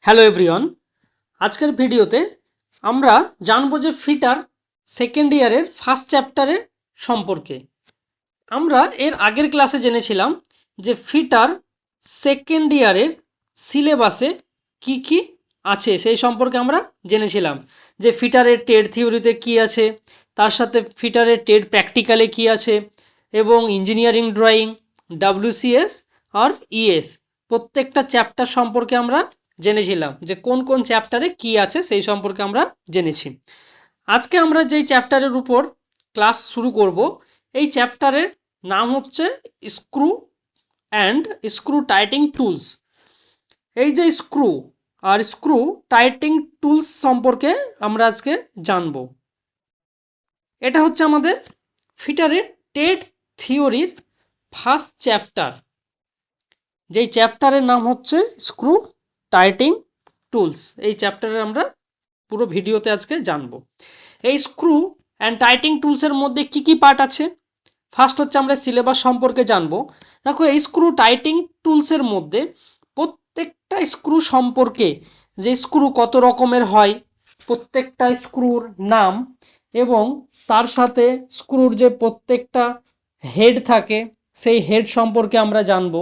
Hello everyone, আজকের ভিডিওতে আমরা জানবো যে ফিটার সেকেন্ড ইয়ারের ফার্স্ট চ্যাপ্টারের সম্পর্কে। আমরা এর আগের ক্লাসে জেনেছিলাম যে ফিটার সেকেন্ড ইয়ারের সিলেবাসে কি কি আছে সেই সম্পর্কে আমরা জেনেছিলাম যে ফিটারের টেড থিওরিতে কি আছে, তার সাথে ফিটারের টেড প্র্যাকটিক্যালে কি আছে এবং ইঞ্জিনিয়ারিং ড্রয়িং, WCS আর ES প্রত্যেকটা চ্যাপ্টার সম্পর্কে আমরা জেনেছিলাম যে কোন কোন চ্যাপ্টারে কি আছে সেই সম্পর্কে আমরা জেনেছি। আজকে আমরা যেই চ্যাপ্টারের উপর ক্লাস শুরু করব এই চ্যাপ্টারের নাম হচ্ছে স্ক্রু অ্যান্ড স্ক্রু টাইটিং টুলস। এই যে স্ক্রু আর স্ক্রু টাইটিং টুলস সম্পর্কে আমরা আজকে জানব। এটা হচ্ছে আমাদের ফিটারের টেড থিওরির ফার্স্ট চ্যাপ্টার, যেই চ্যাপ্টারের নাম হচ্ছে স্ক্রু টাইটিং টুলস। এই চ্যাপ্টারে আমরা পুরো ভিডিওতে আজকে জানবো এই স্ক্রু অ্যান্ড টাইটিং টুলসের মধ্যে কি কি পার্ট আছে। ফার্স্ট হচ্ছে আমরা সিলেবাস সম্পর্কে জানবো। দেখো, এই স্ক্রু টাইটিং টুলসের মধ্যে প্রত্যেকটা স্ক্রু সম্পর্কে, যে স্ক্রু কত রকমের হয়, প্রত্যেকটা স্ক্রুর নাম এবং তার সাথে স্ক্রুর যে প্রত্যেকটা হেড থাকে সেই হেড সম্পর্কে আমরা জানবো।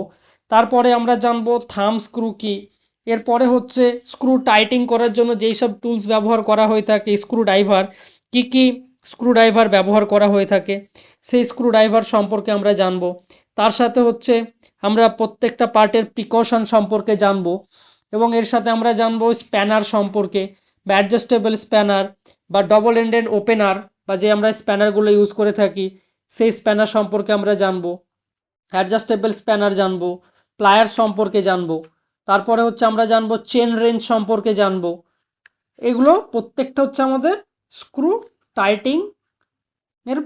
তারপরে আমরা জানবো থাম্ব স্ক্রু কি, এরপরে হচ্ছে স্ক্রু টাইটিং করার জন্য যেই সব টুলস ব্যবহার করা হয়ে থাকে, স্ক্রু ড্রাইভার কি কি স্ক্রু ড্রাইভার ব্যবহার করা হয়ে থাকে সেই স্ক্রু ড্রাইভার সম্পর্কে আমরা জানবো। তার সাথে হচ্ছে আমরা প্রত্যেকটা পার্টের প্রিকশন সম্পর্কে জানবো এবং এর সাথে আমরা জানবো স্প্যানার সম্পর্কে বা অ্যাডজাস্টেবল স্প্যানার বা ডবল এন্ডেড ওপেনার বা যে আমরা স্প্যানারগুলো ইউজ করে থাকি সেই স্প্যানার সম্পর্কে আমরা জানবো, অ্যাডজাস্টেবল স্প্যানার জানবো, প্লায়ার সম্পর্কে জানবো। তারপরে হচ্ছে আমরা জানবো চেন রেঞ্জ সম্পর্কে জানবো। এগুলো প্রত্যেকটা হচ্ছে আমাদের স্ক্রু টাইটিং এর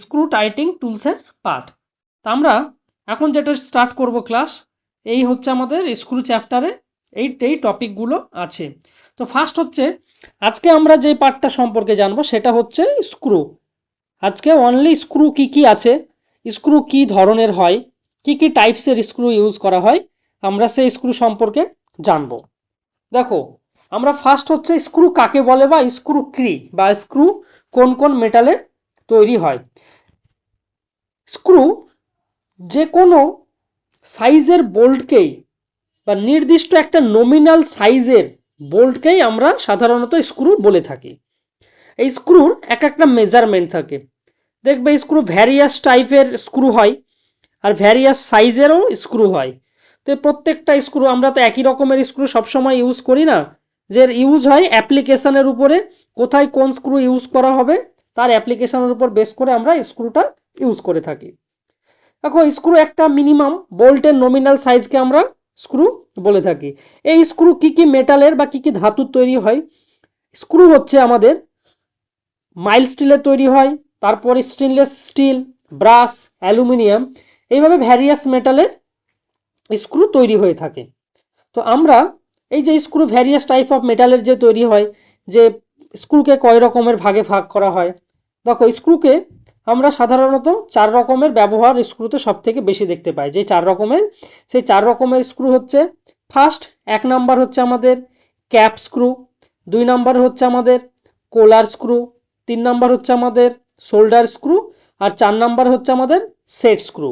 স্ক্রু টাইটিং টুলসের পার্ট। তা আমরা এখন যেটা স্টার্ট করব ক্লাস, এই হচ্ছে আমাদের স্ক্রু চ্যাপ্টারে এই টপিকগুলো আছে। তো ফার্স্ট হচ্ছে আজকে আমরা যে পার্টটা সম্পর্কে জানবো সেটা হচ্ছে স্ক্রু। আজকে অনলি স্ক্রু কি কি আছে, স্ক্রু কি ধরনের হয়, কি কি টাইপসের স্ক্রু ইউজ করা হয়, আমরা সেই স্ক্রু সম্পর্কে জানবো। দেখো, আমরা ফার্স্ট হচ্ছে স্ক্রু কাকে বলে বা স্ক্রু কি বা স্ক্রু কোন কোন মেটালে তৈরি হয়। স্ক্রু যে কোনো সাইজের বোল্টকেই বা নির্দিষ্ট একটা নমিনাল সাইজের বোল্টকেই আমরা সাধারণত স্ক্রু বলে থাকি। এই স্ক্রুর এক একটা মেজারমেন্ট থাকে। দেখবে স্ক্রু ভ্যারিয়াস টাইপের স্ক্রু হয় আর ভ্যারিয়াস সাইজেরও স্ক্রু হয়। তো প্রত্যেকটা স্ক্রু আমরা তো একই রকমের স্ক্রু সবসময় ইউজ করি না, যে ইউজ হয় অ্যাপ্লিকেশনের উপরে, কোথায় কোন স্ক্রু ইউজ করা হবে তার অ্যাপ্লিকেশনের উপর বেস করে আমরা স্ক্রুটা ইউজ করে থাকি। দেখো, স্ক্রু একটা মিনিমাম বোল্টের নমিনাল সাইজকে আমরা স্ক্রু বলে থাকি। এই স্ক্রু কি কি মেটালের বা কি কি ধাতুর তৈরি হয়। স্ক্রু হচ্ছে আমাদের মাইল্ড স্টিলের তৈরি হয়, তারপর স্টেনলেস স্টিল, ব্রাশ, অ্যালুমিনিয়াম, এইভাবে ভ্যারিয়াস মেটালের স্ক্রু তৈরি হয়ে থাকে। তো আমরা এই যে স্ক্রু ভ্যারিয়াস টাইপ অফ মেটালের যে তৈরি হয়, যে স্ক্রুকে কয় রকমের ভাগে ভাগ করা হয়। দেখো, স্ক্রুকে আমরা সাধারণত 4 রকমের ব্যবহার স্ক্রুতে সব থেকে বেশি দেখতে পাই। যে 4 রকমের, সেই 4 রকমের স্ক্রু হচ্ছে ফার্স্ট 1 নাম্বার হচ্ছে আমাদের ক্যাপ স্ক্রু, 2 নাম্বার হচ্ছে আমাদের কোলার স্ক্রু, 3 নাম্বার হচ্ছে আমাদের শোল্ডার স্ক্রু আর 4 নাম্বার হচ্ছে আমাদের সেট স্ক্রু।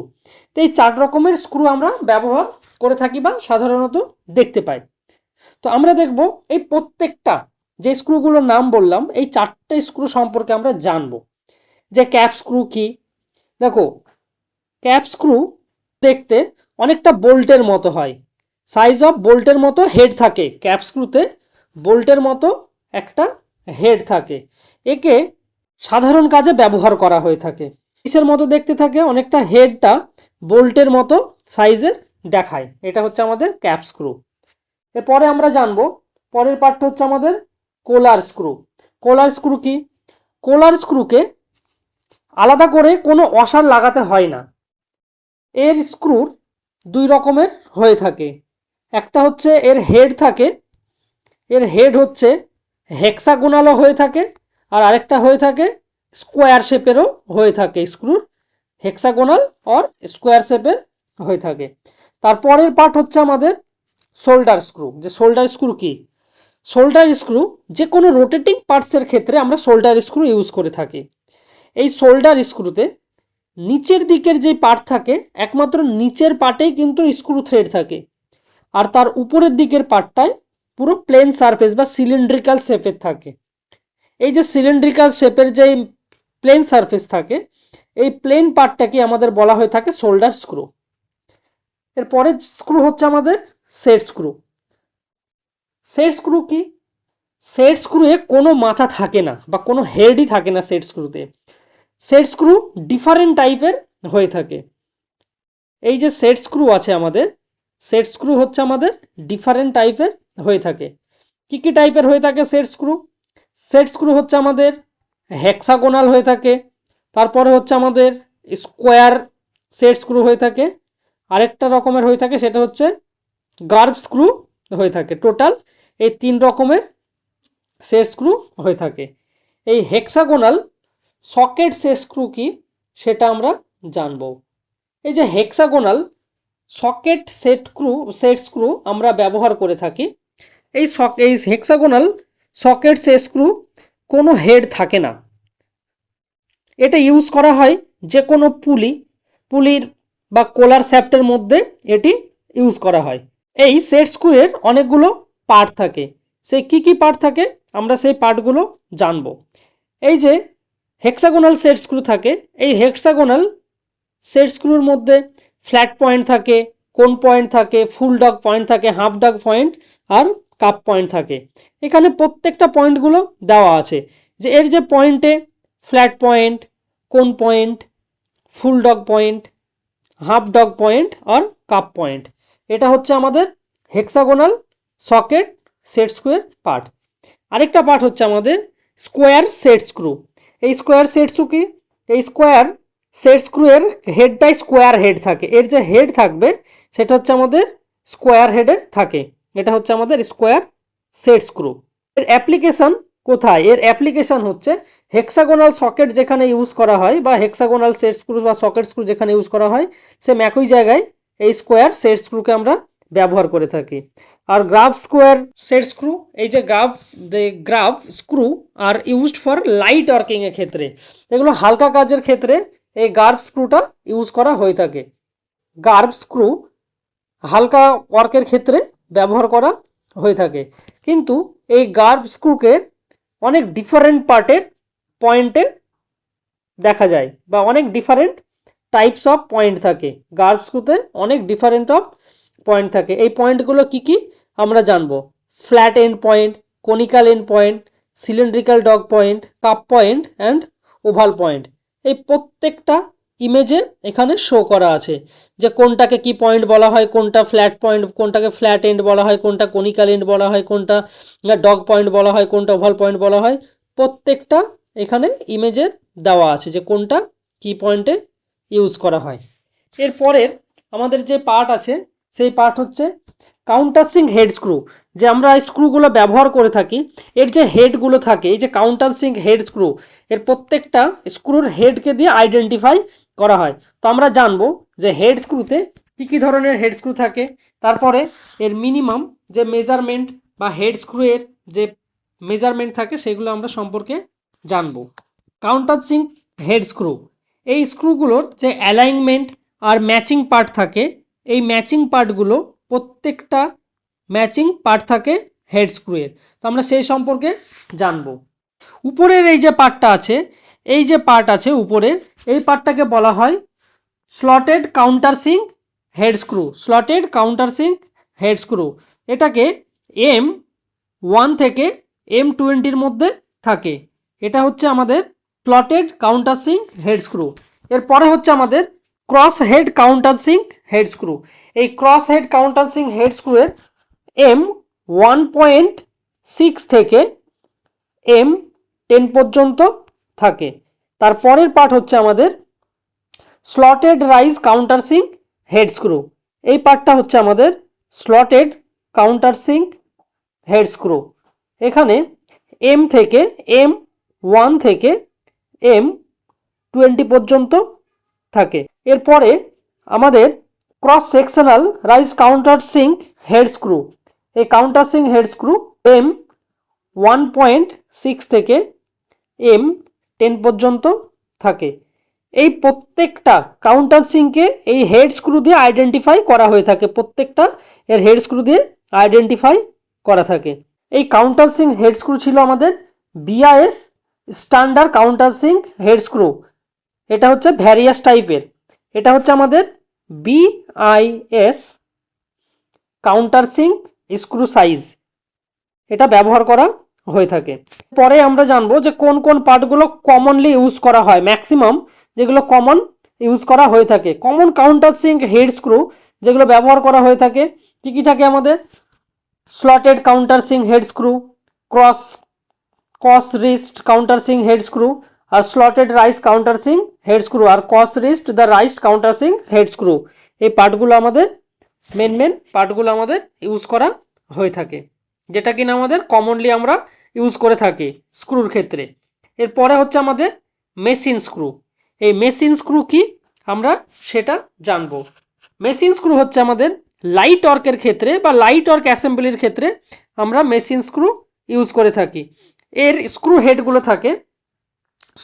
তো এই 4 রকমের স্ক্রু আমরা ব্যবহার করে থাকি বা সাধারণত দেখতে পাই। তো আমরা দেখব এই প্রত্যেকটা যে স্ক্রুগুলোর নাম বললাম এই 4টে স্ক্রু সম্পর্কে আমরা জানবো। যে ক্যাপ স্ক্রু কি। দেখো, ক্যাপ স্ক্রু দেখতে অনেকটা বোল্টের মতো হয়, সাইজ অফ বোল্টের মতো হেড থাকে। ক্যাপ স্ক্রুতে বোল্টের মতো একটা হেড থাকে, একে সাধারণ কাজে ব্যবহার করা হয়ে থাকে। পিসের মতো দেখতে থাকে, অনেকটা হেডটা বোল্টের মতো সাইজের দেখায়। এটা হচ্ছে আমাদের ক্যাপ স্ক্রু। এরপরে আমরা জানবো পরের পার্ট হচ্ছে আমাদের কোলার স্ক্রু। কোলার স্ক্রু কি। কোলার স্ক্রুকে আলাদা করে কোনো ওয়াশার লাগাতে হয় না। এর স্ক্রুর 2 রকমের হয়ে থাকে। একটা হচ্ছে এর হেড থাকে, এর হেড হচ্ছে হেক্সাগোনালও হয়ে থাকে, আর আরেকটা হয়ে থাকে স্কোয়ার শেপেরও হয়ে থাকে। স্ক্রুর হেক্সাগোনাল আর স্কোয়ার শেপের হয়ে থাকে। তারপরের পার্ট হচ্ছে আমাদের শোল্ডার স্ক্রু। যে শোল্ডার স্ক্রু কি, শোল্ডার স্ক্রু যে কোনো রোটেটিং পার্টসের ক্ষেত্রে আমরা শোল্ডার স্ক্রু ইউজ করে থাকি। এই শোল্ডার স্ক্রুতে নিচের দিকের যে পার্ট থাকে একমাত্র নিচের পার্টেই কিন্তু স্ক্রু থ্রেড থাকে, আর তার উপরের দিকের পার্টটায় পুরো প্লেন সারফেস বা সিলিন্ড্রিক্যাল শেপের থাকে। এই যে সিলিন্ড্রিক্যাল শেপের যে প্লেন সারফেস থাকে, এই প্লেন পার্টটাকে আমাদের বলা হয়ে থাকে শোল্ডার স্ক্রু। এরপরের স্ক্রু হচ্ছে আমাদের সেট স্ক্রু। সেট স্ক্রু কি? সেট স্ক্রুয়ে কোনো মাথা থাকে না বা কোনো হেডই থাকে না সেট স্ক্রুতে। সেট স্ক্রু ডিফারেন্ট টাইপের হয়ে থাকে। এই যে সেট স্ক্রু আছে আমাদের, সেট স্ক্রু হচ্ছে আমাদের ডিফারেন্ট টাইপের হয়ে থাকে। কি কি টাইপের হয়ে থাকে সেট স্ক্রু? সেট স্ক্রু হচ্ছে আমাদের হেক্সাগোনাল হয়ে থাকে, তারপরে হচ্ছে আমাদের স্কোয়ার সেট স্ক্রু হয়ে থাকে, আরেকটা রকমের হয়ে থাকে সেটা হচ্ছে গার্ভ স্ক্রু হয়ে থাকে। টোটাল এই 3 রকমের সেট স্ক্রু হয়ে থাকে। এই হেক্সাগোনাল সকেট সেট স্ক্রু কি সেটা আমরা জানব। এই যে হেক্সাগোনাল সকেট সেট স্ক্রু আমরা ব্যবহার করে থাকি। এই হেক্সাগোনাল সকেট সেট স্ক্রু কোনো হেড থাকে না। এটা ইউজ করা হয় যে কোনো পুলির বা কোলার শ্যাফটের মধ্যে এটি ইউজ করা হয়। এই সেট স্ক্রুয়ের অনেকগুলো পার্ট থাকে। সেই কি পার্ট থাকে আমরা সেই পার্টগুলো জানব। এই যে হেক্সাগোনাল সেট স্ক্রু থাকে, এই হেক্সাগোনাল সেট স্ক্রুর মধ্যে ফ্ল্যাট পয়েন্ট থাকে, কোন পয়েন্ট থাকে, ফুল ডগ পয়েন্ট থাকে, হাফ ডগ পয়েন্ট আর কাপ পয়েন্ট থাকে। এখানে প্রত্যেকটা পয়েন্টগুলো দেওয়া আছে যে এর যে পয়েন্টে flat point, cone point, full dog point, half dog point আর কাপ পয়েন্ট। এটা হচ্ছে আমাদের হেক্সাগোনাল সকেট সেট স্ক্রুয়ের পার্ট। আরেকটা পার্ট হচ্ছে আমাদের স্কোয়ার সেট স্ক্রু। এই স্কোয়ার সেট স্ক্রু কি? এই স্কোয়ার সেট স্ক্রুয়ের হেডটাই স্কোয়ার হেড থাকে। এর যে হেড থাকবে সেটা হচ্ছে আমাদের স্কোয়ার হেডের থাকে। এটা হচ্ছে আমাদের স্কোয়ার সেট স্ক্রু। এর অ্যাপ্লিকেশন কোথায়? এর অ্যাপ্লিকেশন হচ্ছে হেক্সাগোনাল সকেট যেখানে ইউজ করা হয় বা হেক্সাগোনাল সেট স্ক্রু বা সকেট স্ক্রু যেখানে ইউজ করা হয় সেম একই জায়গায় এই স্কোয়ার সেট স্ক্রুকে আমরা ব্যবহার করে থাকি। আর গ্রাফ স্কোয়ার সেট স্ক্রু, এই যে graph screw are used for light working এর ক্ষেত্রে, এগুলো হালকা কাজের ক্ষেত্রে এই গার্ভ স্ক্রুটা ইউজ করা হয়ে থাকে। গার্ভ স্ক্রু হালকা ওয়ার্কের ক্ষেত্রে ব্যবহার করা হয়ে থাকে, কিন্তু এই গার্ভ স্ক্রুকে অনেক ডিফারেন্ট পার্টের পয়েন্টে দেখা যায় বা অনেক ডিফারেন্ট টাইপস অফ পয়েন্ট থাকে। গার্ভ স্ক্রুতে অনেক ডিফারেন্ট অফ পয়েন্ট থাকে। এই পয়েন্টগুলো কি কি আমরা জানবো। Flat end point, conical end point, cylindrical dog point, cup point and oval point. এই প্রত্যেকটা ইমেজে এখানে শো করা আছে যে কোনটাকে কি পয়েন্ট বলা হয়, কোনটা ফ্ল্যাট পয়েন্ট, কোনটাকে ফ্ল্যাট এন্ড বলা হয়, কোনটা কনিক্যাল এন্ড বলা হয়, কোনটা ডগ পয়েন্ট বলা হয়, কোনটা ওভাল পয়েন্ট বলা হয়। প্রত্যেকটা এখানে ইমেজে দেওয়া আছে যে কোনটা কি পয়েন্টে ইউজ করা হয়। এরপরের আমাদের যে পার্ট আছে সেই পার্ট হচ্ছে কাউন্টারসিং হেড স্ক্রু। যে আমরা এই স্ক্রুগুলো ব্যবহার করে থাকি, এর যে হেডগুলো থাকে, এই যে কাউন্টারসিং হেড স্ক্রু, এর প্রত্যেকটা স্ক্রুর হেডকে দিয়ে আইডেন্টিফাই করা হয়। তো আমরা জানবো যে হেড স্ক্রুতে কী কী ধরনের হেড স্ক্রু থাকে, তারপরে এর মিনিমাম যে মেজারমেন্ট বা হেড স্ক্রুয়ের যে মেজারমেন্ট থাকে সেগুলো আমরা সম্পর্কে জানবো। কাউন্টারসিং হেড স্ক্রু, এই স্ক্রুগুলোর যে অ্যালাইনমেন্ট আর ম্যাচিং পার্ট থাকে, এই ম্যাচিং পার্টগুলো প্রত্যেকটা ম্যাচিং পার্ট থাকে হেড স্ক্রুয়ের। তো আমরা সেই সম্পর্কে জানবো। উপরের এই যে পার্টটা আছে, এই যে পার্ট আছে উপরের, এই পার্টটাকে বলা হয় slotted countersink head screw. Slotted countersink head screw এটাকে M1 থেকে M20 মধ্যে থাকে। এটা হচ্ছে আমাদের স্লটেড কাউন্টারসিং হেড স্ক্রু। এরপরে হচ্ছে আমাদের ক্রস হেড কাউন্টারসিং হেড স্ক্রু। এই ক্রস হেড কাউন্টারসিং হেড স্ক্রুয়ের M1.6 থেকে M10 পর্যন্ত থাকে। তারপরের পার্ট হচ্ছে আমাদের slotted rise countersink head screw. এই পার্টটা হচ্ছে আমাদের স্লটেড কাউন্টারসিং হেড স্ক্রু। এখানে M1 থেকে M20 পর্যন্ত থাকে। এরপরে আমাদের cross sectional raised countersink head screw. এই কাউন্টারসিং হেড স্ক্রু 1.6 থেকে M10 পর্যন্ত থাকে। এই প্রত্যেকটা কাউন্টার সিঙ্ককে এই হেড স্ক্রু দিয়ে আইডেন্টিফাই করা হয়ে থাকে, প্রত্যেকটা এর হেড স্ক্রু দিয়ে আইডেন্টিফাই করা থাকে। এই কাউন্টার সিঙ্ক হেড স্ক্রু ছিল আমাদের BIS standard counter sync head screw. এটা হচ্ছে ভ্যারিয়াস টাইপের। এটা হচ্ছে আমাদের BIS countersink screw size, এটা ব্যবহার করা হয়ে থাকে। পরে আমরা জানবো যে কোন কোন পার্টগুলো কমনলি ইউজ করা হয়, ম্যাক্সিমাম যেগুলো কমন ইউজ করা হয়ে থাকে। Common counter sync head screw যেগুলো ব্যবহার করা হয়ে থাকে, কি কি থাকে আমাদের? Slotted counter sync head screw, cross recessed counter sync head screw, আর slotted raised counter sync head screw, আর cross recessed the raised counter sync head screw. এই পার্টগুলো আমাদের মেন পার্টগুলো আমাদের ইউজ করা হয়ে থাকে, যেটা কিনা আমাদের কমনলি আমরা ইউজ করে থাকি স্ক্রুর ক্ষেত্রে। এরপরে হচ্ছে আমাদের মেশিন স্ক্রু। এই মেশিন স্ক্রু কি আমরা সেটা জানবো। মেশিন স্ক্রু হচ্ছে আমাদের লাইট ওয়ার্কের ক্ষেত্রে বা লাইট ওয়ার্ক অ্যাসেম্বলির ক্ষেত্রে আমরা মেশিন স্ক্রু ইউজ করে থাকি। এর স্ক্রু হেডগুলো থাকে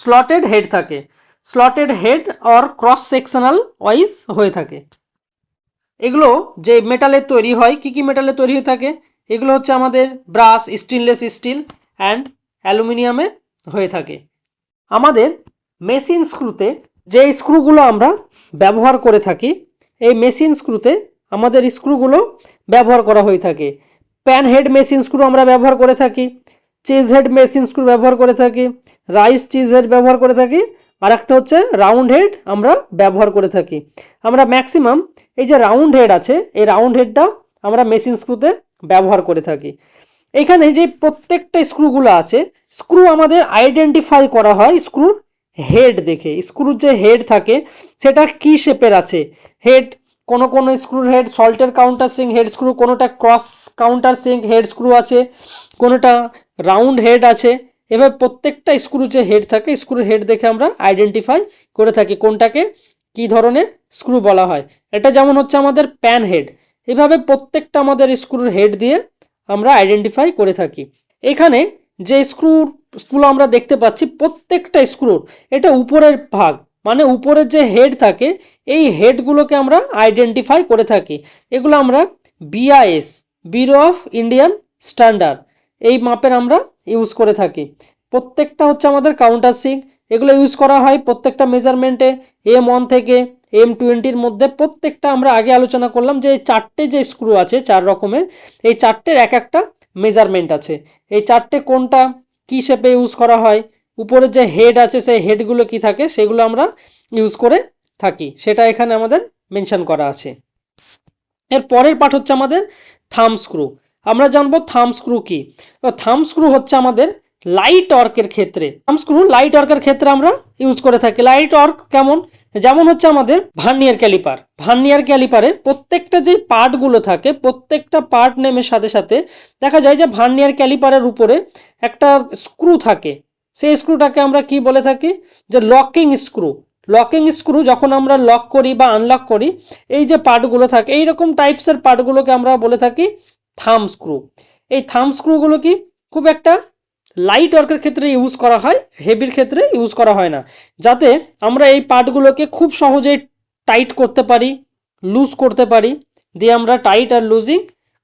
স্লটেড হেড থাকে, slotted head or cross sectional wise হয়ে থাকে। এগুলো যে মেটালের তৈরি হয়, কি কি মেটালের তৈরি হয়ে থাকে? এগুলো হচ্ছে আমাদের ব্রাশ, স্টেনলেস স্টিল অ্যান্ড অ্যালুমিনিয়ামের হয়ে থাকে। আমাদের মেশিন স্ক্রুতে যে স্ক্রুগুলো আমরা ব্যবহার করে থাকি, এই মেশিন স্ক্রুতে আমাদের স্ক্রুগুলো ব্যবহার করা হয়ে থাকে। প্যান হেড মেশিন স্ক্রু আমরা ব্যবহার করে থাকি, চিজ হেড মেশিন স্ক্রু ব্যবহার করে থাকি, রাইস চিজ হেড ব্যবহার করে থাকি, আর একটা হচ্ছে রাউন্ড হেড আমরা ব্যবহার করে থাকি। আমরা ম্যাক্সিমাম এই যে রাউন্ড হেড আছে, এই রাউন্ড হেডটা আমরা মেশিন স্ক্রুতে ব্যবহার করে থাকি। এখানে যে প্রত্যেকটা স্ক্রুগুলো আছে, স্ক্রু আমাদের আইডেন্টিফাই করা হয় স্ক্রুর হেড দেখে। স্ক্রুর যে হেড থাকে সেটা কি শেপের আছে। হেড কোনো কোনো স্ক্রুর হেড সল্টের কাউন্টার সিঙ্ক হেড স্ক্রু, কোনোটা cross counter sync head screw আছে, কোনোটা রাউন্ড হেড আছে। এভাবে প্রত্যেকটা স্ক্রুর যে হেড থাকে, স্ক্রুর হেড দেখে আমরা আইডেন্টিফাই করে থাকি কোনটাকে কি ধরনের স্ক্রু বলা হয়। এটা যেমন হচ্ছে আমাদের প্যান হেড। এভাবে প্রত্যেকটা আমাদের স্ক্রুর হেড দিয়ে আমরা আইডেন্টিফাই করে থাকি। এখানে যে স্ক্রুগুলো আমরা দেখতে পাচ্ছি, প্রত্যেকটা স্ক্রুর এটা উপরের ভাগ, মানে উপরের যে হেড থাকে এই হেডগুলোকে আমরা আইডেন্টিফাই করে থাকি। এগুলো আমরা BIS bureau of Indian standard এই মাপের আমরা ইউজ করে থাকি। প্রত্যেকটা হচ্ছে আমাদের কাউন্টার সিঙ্ক, এগুলো ইউজ করা হয় প্রত্যেকটা মেজারমেন্টে। M1 থেকে M20-র মধ্যে প্রত্যেকটা আমরা আগে আলোচনা করলাম যে চারটে যে স্ক্রু আছে 4 রকমের, এই চারটের এক একটা মেজারমেন্ট আছে। এই চারটে কোনটা কি শেপে ইউজ করা হয়, উপরে যে হেড আছে সেই হেডগুলো কি থাকে সেগুলো আমরা ইউজ করে থাকি, সেটা এখানে আমাদের মেনশন করা আছে। এর পরের পার্ট হচ্ছে আমাদের থাম স্ক্রু। আমরা জানবো থাম স্ক্রু কি। থাম স্ক্রু হচ্ছে আমাদের লাইট ওয়ার্কের ক্ষেত্রে, থাম স্ক্রু লাইট ওয়ার্কের ক্ষেত্রে আমরা ইউজ করে থাকি। লাইট ওয়ার্ক কেমন? যেমন হচ্ছে আমাদের ভার্নিয়ার ক্যালিপার। ভার্নিয়ার ক্যালিপারে প্রত্যেকটা যে পার্টগুলো থাকে, প্রত্যেকটা পার্ট নেমের সাথে সাথে দেখা যায় যে ভার্নিয়ার ক্যালিপারের উপরে একটা স্ক্রু থাকে। সেই স্ক্রুটাকে আমরা কি বলে থাকি? যে লকিং স্ক্রু। লকিং স্ক্রু যখন আমরা লক করি বা আনলক করি, এই যে পার্টগুলো থাকে এইরকম টাইপসের পার্টগুলোকে আমরা বলে থাকি থাম স্ক্রু। এই থাম স্ক্রুগুলো কি খুব একটা লাইট ওয়ার্কের ক্ষেত্রে ইউজ করা হয়, হেভির ক্ষেত্রে ইউজ করা হয় না, যাতে আমরা এই পার্টগুলোকে খুব সহজেই টাইট করতে পারি, লুজ করতে পারি, দিয়ে আমরা টাইট আর লুজিং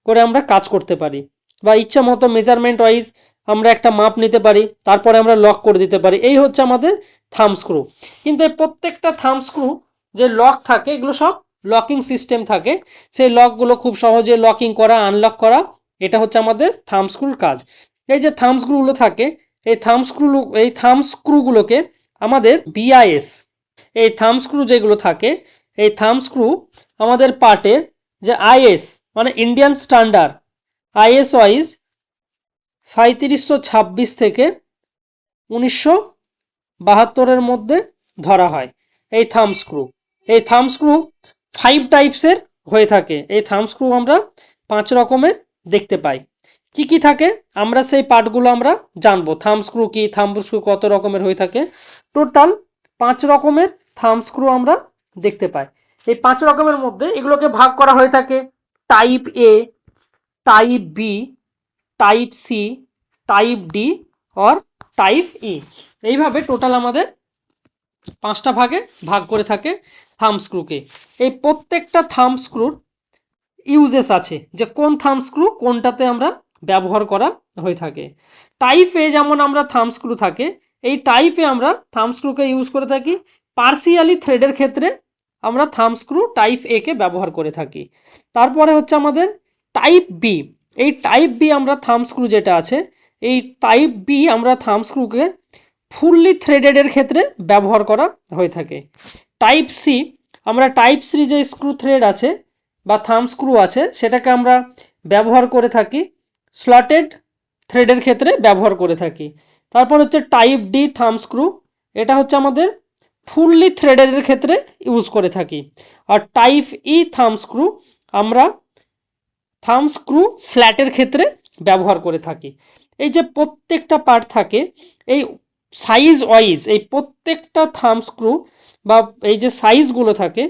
করে আমরা কাজ করতে পারি, বা ইচ্ছা মতো মেজারমেন্ট ওয়াইজ আমরা একটা মাপ নিতে পারি, তারপরে আমরা লক করে দিতে পারি। এই হচ্ছে আমাদের থাম স্ক্রু। কিন্তু এই প্রত্যেকটা থাম স্ক্রু যে লক থাকে এগুলো সব লকিং সিস্টেম থাকে, সেই লকগুলো খুব সহজে লকিং করা, আনলক করা, এটা হচ্ছে আমাদের থাম স্ক্রুর কাজ। এই যে থাম স্ক্রুগুলো থাকে, এই থাম স্ক্রুগুলোকে আমাদের BIS এই থাম স্ক্রু যেগুলো থাকে, এই থাম স্ক্রু আমাদের পার্টে যে IS মানে ইন্ডিয়ান স্ট্যান্ডার্ড IS ওয়াইজ 3726 থেকে 1972-এর মধ্যে ধরা হয় এই থাম স্ক্রু। এই থাম স্ক্রু 5 টাইপসের হয়ে থাকে। এই থাম স্ক্রু আমরা 5 রকমের দেখতে পাই। কি কি থাকে আমরা সেই পার্টগুলো আমরা জানবো। থাম স্ক্রু কি, থাম স্ক্রু কত রকমের হয়ে থাকে, টোটাল 5 রকমের থাম স্ক্রু আমরা দেখতে পাই। এই 5 রকমের মধ্যে এগুলোকে ভাগ করা হয়ে থাকে type A, type B, type C, type D or type E. এইভাবে টোটাল আমাদের 5টা ভাগে ভাগ করে থাকে থাম্ব স্ক্রুকে। এই প্রত্যেকটা থাম্ব স্ক্রুর ইউজেস আছে, যে কোন থাম্ব স্ক্রু কোনটাতে আমরা ব্যবহার করা হয়ে থাকে। টাইপ এ যেমন আমরা থাম্ব স্ক্রু থাকে, এই টাইপে আমরা থাম্ব স্ক্রুকে ইউজ করে থাকি পার্সিয়ালি থ্রেডের ক্ষেত্রে। আমরা থাম্ব স্ক্রু টাইপ এ কে ব্যবহার করে থাকি। তারপরে হচ্ছে আমাদের টাইপ বি। এই টাইপ বি আমরা থাম্ব স্ক্রু যেটা আছে, এই টাইপ বি আমরা থাম্ব স্ক্রুকে ফুললি থ্রেডেডের ক্ষেত্রে ব্যবহার করা হয়ে থাকে। টাইপ সি, আমরা টাইপ সি যে স্ক্রু থ্রেড আছে বা থাম্ব স্ক্রু আছে, সেটাকে আমরা ব্যবহার করে থাকি স্লটেড থ্রেডের ক্ষেত্রে ব্যবহার করে থাকি। তারপর হচ্ছে টাইপ ডি থাম্ব স্ক্রু, এটা হচ্ছে আমাদের ফুললি থ্রেডের ক্ষেত্রে ইউজ করে থাকি। আর টাইপ ই থাম্ব স্ক্রু আমরা থাম্ব স্ক্রু ফ্ল্যাটের ক্ষেত্রে ব্যবহার করে থাকি। এই যে প্রত্যেকটা পার্ট থাকে, এই সাইজ ওয়াইজ এই প্রত্যেকটা থাম্ব স্ক্রু বা এই যে সাইজগুলো থাকে,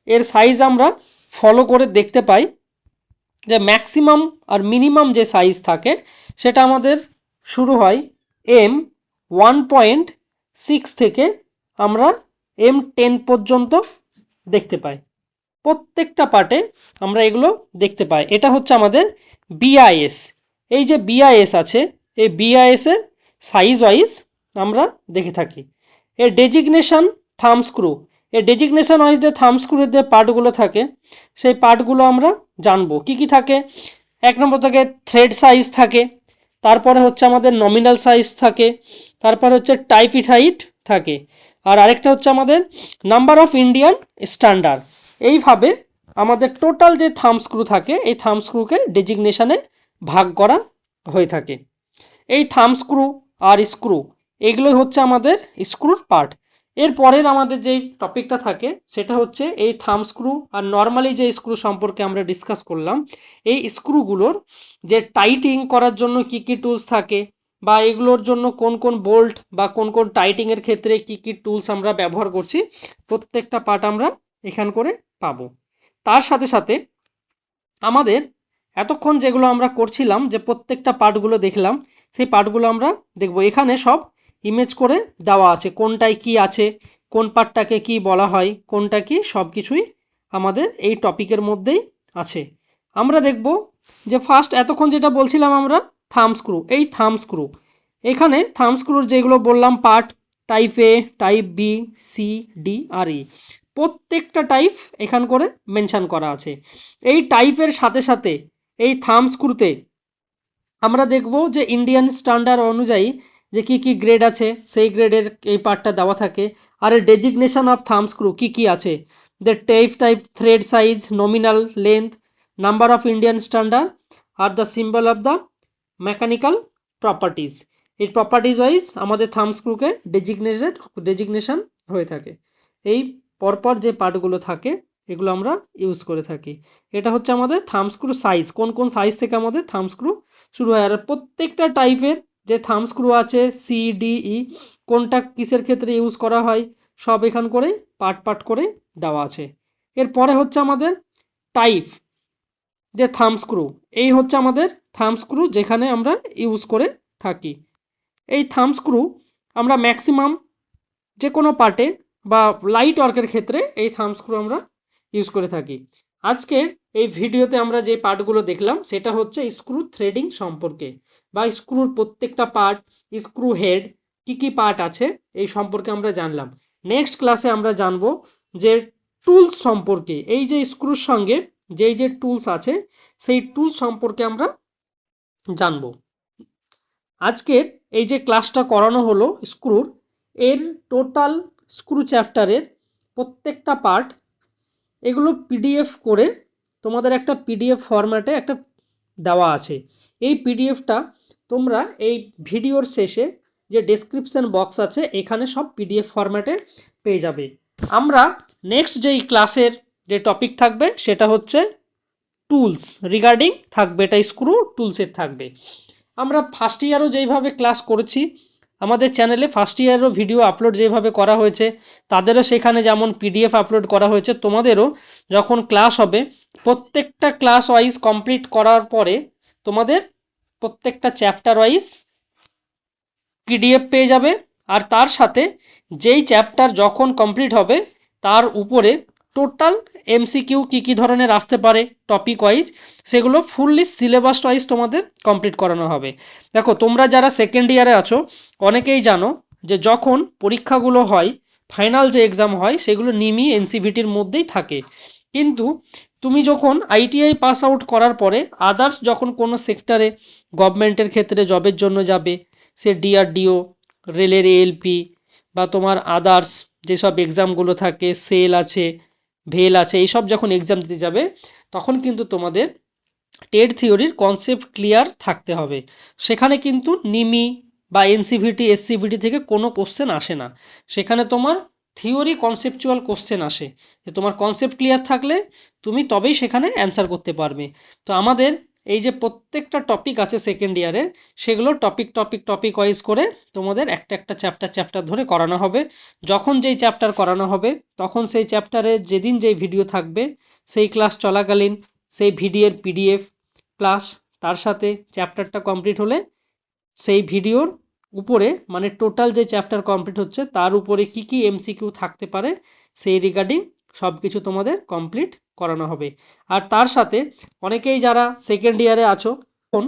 এর সাইজ আমরা ফলো করে দেখতে পাই যে ম্যাক্সিমাম আর মিনিমাম যে সাইজ থাকে সেটা আমাদের শুরু হয় M1.6 থেকে আমরা M10 পর্যন্ত দেখতে পাই। প্রত্যেকটা পার্টে আমরা এগুলো দেখতে পাই। এটা হচ্ছে আমাদের বিআইএস। এই যে বিআইএস আছে, এই বিআইএস এর সাইজ ওয়াইজ আমরা দেখে থাকি। এর ডেজিগনেশন থাম্ব স্ক্রু, এর ডেজিগনেশন ওয়াইজ যে থাম্ব স্ক্রুর যে পার্টগুলো থাকে, সেই পার্টগুলো আমরা জানবো কি কি থাকে। 1 নম্বর থাকে থ্রেড সাইজ থাকে, তারপরে হচ্ছে আমাদের নমিনাল সাইজ থাকে, তারপর হচ্ছে টাইপিড হাইট থাকে, আর আরেকটা হচ্ছে আমাদের নাম্বার অফ ইন্ডিয়ান স্ট্যান্ডার্ড। এইভাবে আমাদের টোটাল যে থাম্ব স্ক্রু থাকে, এই থাম্ব স্ক্রুকে ডেজিগনেশনে ভাগ করা হয়ে থাকে। এই থাম্ব স্ক্রু আর স্ক্রু এগুলোই হচ্ছে আমাদের স্ক্রুর পার্ট। এরপরের আমাদের যেই টপিকটা থাকে সেটা হচ্ছে এই থাম্ব স্ক্রু আর নর্মালি যে স্ক্রু সম্পর্কে আমরা ডিসকাস করলাম। এই স্ক্রুগুলোর যে টাইটিং করার জন্য কি কি টুলস থাকে, বা এগুলোর জন্য কোন কোন বোল্ট বা কোন কোন টাইটিংয়ের ক্ষেত্রে কি কি টুলস আমরা ব্যবহার করছি, প্রত্যেকটা পার্ট আমরা এখান করে পাবো। তার সাথে সাথে আমাদের এতক্ষণ যেগুলো আমরা করছিলাম, যে প্রত্যেকটা পার্টগুলো দেখলাম, সেই পার্টগুলো আমরা দেখব। এখানে সব ইমেজ করে দেওয়া আছে, কোনটায় কি আছে, কোন পার্টটাকে কি বলা হয়, কোনটা কি, সব কিছুই আমাদের এই টপিকের মধ্যেই আছে। আমরা দেখব যে ফার্স্ট এতক্ষণ যেটা বলছিলাম আমরা থাম্ব স্ক্রু। এই থাম্ব স্ক্রু, এখানে থাম্ব স্ক্রুর যেগুলো বললাম পার্ট, টাইপ এ, টাইপ বি, সি, ডি আর ই, প্রত্যেকটা টাইপ এখান করে মেনশন করা আছে। এই টাইপের সাথে সাথে এই থাম্ব স্ক্রুতে আমরা দেখব যে ইন্ডিয়ান স্ট্যান্ডার্ড অনুযায়ী যে কি কি গ্রেড আছে, সেই গ্রেডের এই পার্টটা দেওয়া থাকে। আর এর ডেজিগনেশন অফ থাম্ব স্ক্রু কি কি আছে, the type thread size, nominal length, number of Indian standard are the symbol of the mechanical properties. এই প্রপার্টিজ ওয়াইজ আমাদের থাম্ব স্ক্রুকে ডেজিগনেশন হয়ে থাকে। এই পরপর যে পার্টগুলো থাকে এগুলো আমরা ইউজ করে থাকি। এটা হচ্ছে আমাদের থাম্ব স্ক্রু সাইজ, কোন কোন সাইজ থেকে আমাদের থাম্ব স্ক্রু শুরু হয়। আর প্রত্যেকটা টাইপের যে থাম্ব স্ক্রু আছে সি ডি ই, কোনটা কিসের ক্ষেত্রে ইউজ করা হয়, সব এখান করে পার্ট পার্ট করে দেওয়া আছে। এরপরে হচ্ছে আমাদের টাইপ যে থাম্ব স্ক্রু, এই হচ্ছে আমাদের থাম্ব স্ক্রু যেখানে আমরা ইউজ করে থাকি। এই থাম্ব স্ক্রু আমরা ম্যাক্সিমাম যে কোনো পার্টে বা লাইট ওয়ার্কের ক্ষেত্রে এই থাম্ব স্ক্রু আমরা ইউজ করে থাকি। আজকের এই ভিডিওতে আমরা যে পার্টগুলো দেখলাম সেটা হচ্ছে স্ক্রু থ্রেডিং সম্পর্কে, বা স্ক্রুর প্রত্যেকটা পার্ট, স্ক্রু হেড, কি কি পার্ট আছে এই সম্পর্কে আমরা জানলাম। নেক্সট ক্লাসে আমরা জানবো যে টুলস সম্পর্কে, এই যে স্ক্রুর সঙ্গে যেই যে টুলস আছে সেই টুলস সম্পর্কে আমরা জানবো। আজকের এই যে ক্লাসটা করানো হলো স্ক্রুর, এর টোটাল স্ক্রু চ্যাপ্টারের প্রত্যেকটা পার্ট এগুলো পিডিএফ করে তোমাদের একটা পিডিএফ ফরম্যাটে একটা দেওয়া আছে। এই পিডিএফটা তোমরা এই ভিডিওর শেষে যে ডেসক্রিপশন বক্স আছে এখানে সব পিডিএফ ফরম্যাটে পেয়ে যাবে। আমরা নেক্সট যেই ক্লাসের যে টপিক থাকবে সেটা হচ্ছে টুলস রিগার্ডিং থাকবে, এটা স্ক্রু টুলসের থাকবে। আমরা ফার্স্ট ইয়ারও যেইভাবে ক্লাস করেছি, আমাদের চ্যানেলে ফার্স্ট ইয়ারেরও ভিডিও আপলোড যেভাবে করা হয়েছে, তাদেরও সেখানে যেমন পিডিএফ আপলোড করা হয়েছে, তোমাদেরও যখন ক্লাস হবে প্রত্যেকটা ক্লাস ওয়াইজ কমপ্লিট করার পরে তোমাদের প্রত্যেকটা চ্যাপ্টার ওয়াইজ পিডিএফ পেয়ে যাবে। আর তার সাথে যেই চ্যাপ্টার যখন কমপ্লিট হবে তার উপরে টোটাল এমসিকিউ কী ধরনের আসতে পারে টপিক ওয়াইজ, সেগুলো ফুললি সিলেবাস ওয়াইজ তোমাদের কমপ্লিট করানো হবে। দেখো, তোমরা যারা সেকেন্ড ইয়ারে আছো অনেকেই জানো যে যখন পরীক্ষাগুলো হয়, ফাইনাল যে এক্সাম হয়, সেগুলো নিমি এনসিভিটির মধ্যেই থাকে। কিন্তু তুমি যখন আইটিআই পাস আউট করার পরে আদার্স যখন কোনো সেক্টরে গভর্নমেন্টের ক্ষেত্রে জবের জন্য যাবে, সে ডিআরডিও, রেলের এএলপি বা তোমার আদার্স যেসব এক্সামগুলো থাকে, সেল আছে, ভেল আছে, এইসব যখন এক্সাম দিতে যাবে তখন কিন্তু তোমাদের টেট থিওরির কনসেপ্ট ক্লিয়ার থাকতে হবে। সেখানে কিন্তু নিমি বা এনসিভিটি এসসিভিটি থেকে কোনো কোশ্চেন আসে না, সেখানে তোমার থিওরি কনসেপচুয়াল কোশ্চেন আসে। যে তোমার কনসেপ্ট ক্লিয়ার থাকলে তুমি তবেই সেখানে অ্যান্সার করতে পারবে। তো আমাদের এই যে প্রত্যেকটা টপিক আছে সেকেন্ড ইয়ারের, সেগুলো টপিক ওয়াইজ করে তোমাদের একটা একটা চ্যাপ্টার ধরে করানো হবে। যখন যেই চ্যাপ্টার করানো হবে তখন সেই চ্যাপ্টারে যেদিন যেই ভিডিও থাকবে সেই ক্লাস চলাকালীন সেই ভিডিওর পিডিএফ প্লাস তার সাথে চ্যাপ্টারটা কমপ্লিট হলে সেই ভিডিওর উপরে, মানে টোটাল যে চ্যাপ্টার কমপ্লিট হচ্ছে তার উপরে কি কি এমসিকিউ থাকতে পারে সেই রিগার্ডিং সব কিছু তোমাদের কমপ্লিট করানো হবে। আর তার সাথে অনেকেই যারা সেকেন্ড ইয়ারে আছো, এখন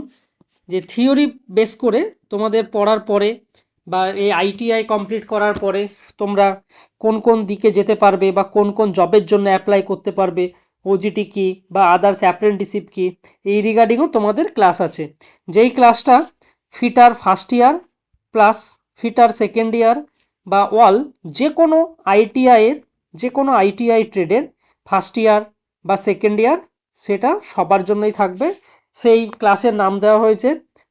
যে থিওরি বেস করে তোমাদের পড়ার পরে বা এই আইটিআই কমপ্লিট করার পরে তোমরা কোন কোন দিকে যেতে পারবে বা কোন কোন জবের জন্য অ্যাপ্লাই করতে পারবে, ওজিটি কি বা আদার্স অ্যাপ্রেন্টিসশিপ কি, এই রিগার্ডিংও তোমাদের ক্লাস আছে। যেই ক্লাসটা fitter first year plus fitter second year বা অল যে কোনো আইটিআই ট্রেডের ফার্স্ট ইয়ার বা সেকেন্ড ইয়ার, সেটা সবার জন্যই থাকবে। সেই ক্লাসের নাম দেওয়া হয়েছে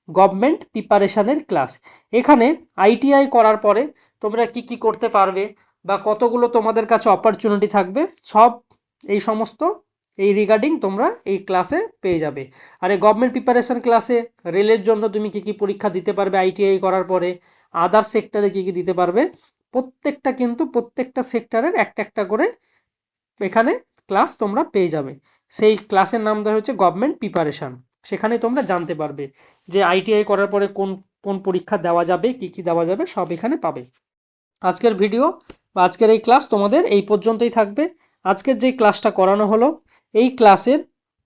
গভর্নমেন্ট প্রিপারেশানের ক্লাস। এখানে আইটিআই করার পরে তোমরা কি কি করতে পারবে বা কতগুলো তোমাদের কাছে অপরচুনিটি থাকবে, সব এই সমস্ত এই রিগার্ডিং তোমরা এই ক্লাসে পেয়ে যাবে। আর এই গভর্নমেন্ট প্রিপারেশন ক্লাসে রেলের জন্য তুমি কি কি পরীক্ষা দিতে পারবে আইটিআই করার পরে, আদার সেক্টরে কি কি দিতে পারবে, প্রত্যেকটা সেক্টরের একটা একটা করে এখানে ক্লাস তোমরা পেয়ে যাবে। সেই ক্লাসের নাম দেওয়া হচ্ছে গভর্নমেন্ট প্রিপারেশন। সেখানে তোমরা জানতে পারবে যে আইটিআই করার পরে কোন কোন পরীক্ষা দেওয়া যাবে, কি কি দেওয়া যাবে, সব এখানে পাবে। আজকের ভিডিও বা আজকের এই ক্লাস তোমাদের এই পর্যন্তই থাকবে। আজকের যে ক্লাসটা করানো হলো, এই ক্লাসের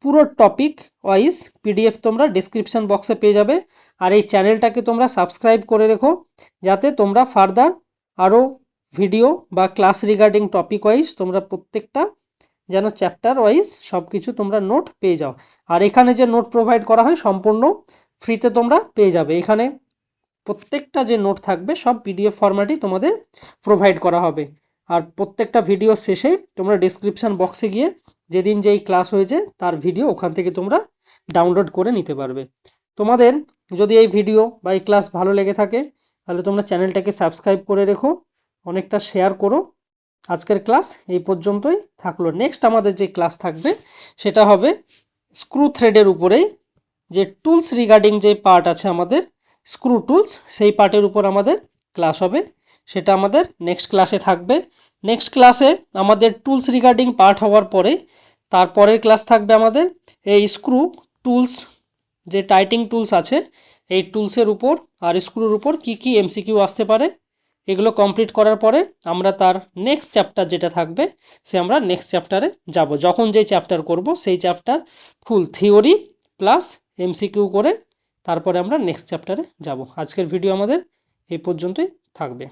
পুরো টপিক ওয়াইজ পিডিএফ তোমরা ডিসক্রিপশন বক্সে পেয়ে যাবে। আর এই চ্যানেলটাকে তোমরা সাবস্ক্রাইব করে রেখো, যাতে তোমরা ফার্দার আরও ভিডিও বা ক্লাস রিগার্ডিং টপিক ওয়াইজ তোমরা প্রত্যেকটা যেন চ্যাপ্টার ওয়াইজ সব কিছু তোমরা নোট পেয়ে যাও। আর এখানে যে নোট প্রোভাইড করা হয় সম্পূর্ণ ফ্রিতে তোমরা পেয়ে যাবে। এখানে প্রত্যেকটা যে নোট থাকবে সব পিডিএফ ফরম্যাটেই তোমাদের প্রোভাইড করা হবে। আর প্রত্যেকটা ভিডিও শেষে তোমরা ডিসক্রিপশান বক্সে গিয়ে যেদিন যেই ক্লাস হয়েছে তার ভিডিও ওখান থেকে তোমরা ডাউনলোড করে নিতে পারবে। তোমাদের যদি এই ভিডিও বা এই ক্লাস ভালো লেগে থাকে তাহলে তোমরা চ্যানেলটাকে সাবস্ক্রাইব করে রেখো, অনেকটা শেয়ার করো। আজকের ক্লাস এই পর্যন্তই থাকলো। নেক্সট আমাদের যে ক্লাস থাকবে সেটা হবে স্ক্রু থ্রেডের উপরেই, যে টুলস রিগার্ডিং যে পার্ট আছে আমাদের স্ক্রু টুলস, সেই পার্টের উপর আমাদের ক্লাস হবে। সেটা আমাদের নেক্সট ক্লাসে থাকবে। নেক্সট ক্লাসে আমাদের টুলস রিগার্ডিং পার্ট হওয়ার পরে তারপরের ক্লাস থাকবে আমাদের এই স্ক্রু টুলস, যে টাইটিং টুলস আছে এই টুলসের উপর আর স্ক্রুর উপর কি কি এমসিকিউ আসতে পারে, এগুলো কমপ্লিট করার পরে আমরা তার নেক্সট চ্যাপ্টার যেটা থাকবে সে আমরা নেক্সট চ্যাপ্টারে যাব। যখন যেই চ্যাপ্টার করব সেই চ্যাপ্টার ফুল থিওরি প্লাস এমসিকিউ করে তারপরে আমরা নেক্সট চ্যাপ্টারে যাব। আজকের ভিডিও আমাদের এই পর্যন্তই থাকবে।